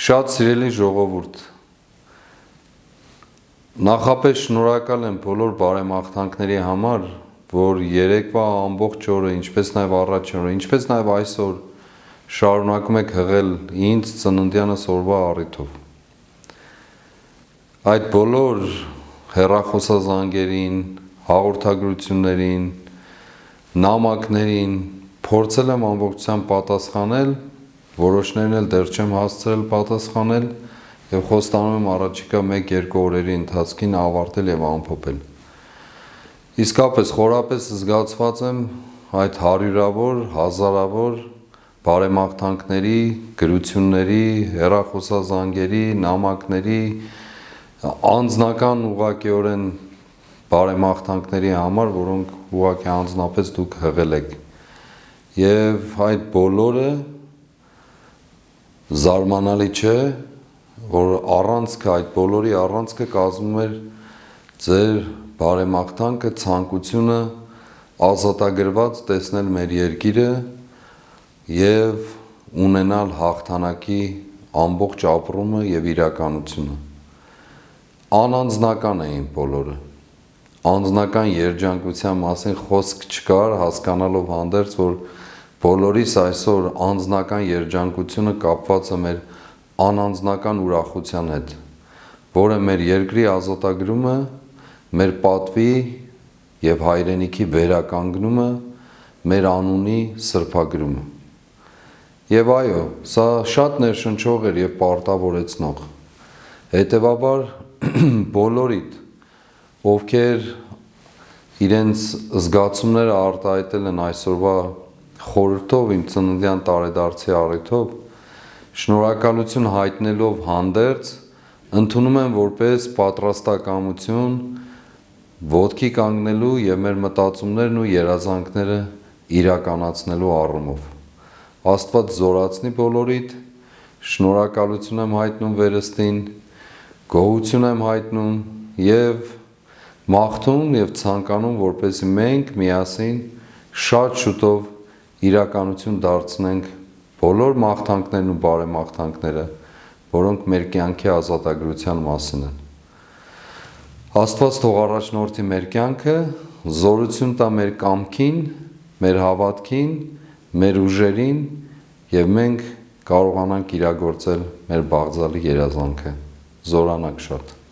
Շատ սիրելի ժողովուրդ, նախապես շնորհակալ եմ բոլոր բարեմաղթանքների համար, որ երեկվա ամբողջ օրը, ինչպես նաև առաջին օրը, ինչպես նաև այսօր շարունակում եք հղել ինձ ծննդյանս օրվա առիթով։ Այդ բոլոր հեռախոսազանգերին, հաղորդագրություններին, նամակներին փորձել եմ ամբողջությամբ պատասխանել, որոշներն էլ դեռ չեմ հասցրել պատասխանել և խոստանում եմ առաջիկա 1-2 օրերի ընթացքին ավարտել և ամփոփել։ Իսկապես խորապես զգացված եմ այդ հարյուրավոր, հազարավոր բարեմաղթանքների, գրությունների, հեռախոսազանգերի, նամակների, անձնական ուղղակիորեն բարեմաղթանքների համար, որոնք ուղղակի անձնապես դուք հղել եք։ Եվ այդ բոլորը զարմանալի չէ, որ առանցքը, այդ բոլորի առանցքը կազմում էր ձեր բարեմաղթանքը, ցանկությունը ազատագրված տեսնել մեր երկիրը և ունենալ հաղթանակի ամբողջ ապրումը և իրականությունը։ Անանձնական էին բոլորը, անձնական երջանկության մասին խոսք չկար, հասկանալով հանդերձ, որ բոլորիս այսօր անձնական երջանկությունը կապված է մեր անանձնական ուրախության հետ, որը մեր երկրի ազատագրումը, մեր պատվի և հայրենիքի վերականգնումը, մեր անունի սրբագրումը։ Եվ այո, սա շատ ներշնչող էր և պարտավորեցնող։ Հետևաբար բոլորիդ, ովքեր իրենց զգացումները արտահայտել են այսօրվա խորհրդով, իմ ծննդյան տարեդարձի առիթով, շնորհակալություն հայտնելով հանդերձ, ընդունում եմ որպես պատրաստակամություն ոտքի կանգնելու և մեր մտածումներն ու երազանքները իրականացնելու առումով։ Աստված զորացնի բոլորիդ, շնորհակալություն եմ հայտնում վերստին, գոհություն եմ հայտնում և մաղթում և ցանկանում, որպեսզի մենք միասին շատ շուտով իրականություն դարձնենք բոլոր մաղթանքներն ու բարեմաղթանքները, որոնք մեր կյանքի ազատագրության մասին են։ Աստված թող առաջնորդի մեր կյանքը, զորություն տա մեր կամքին, մեր հավատքին, մեր ուժերին և մենք կարողանանք իրագործել մեր բաղձալի երազանքը։ Զորանաք շատ։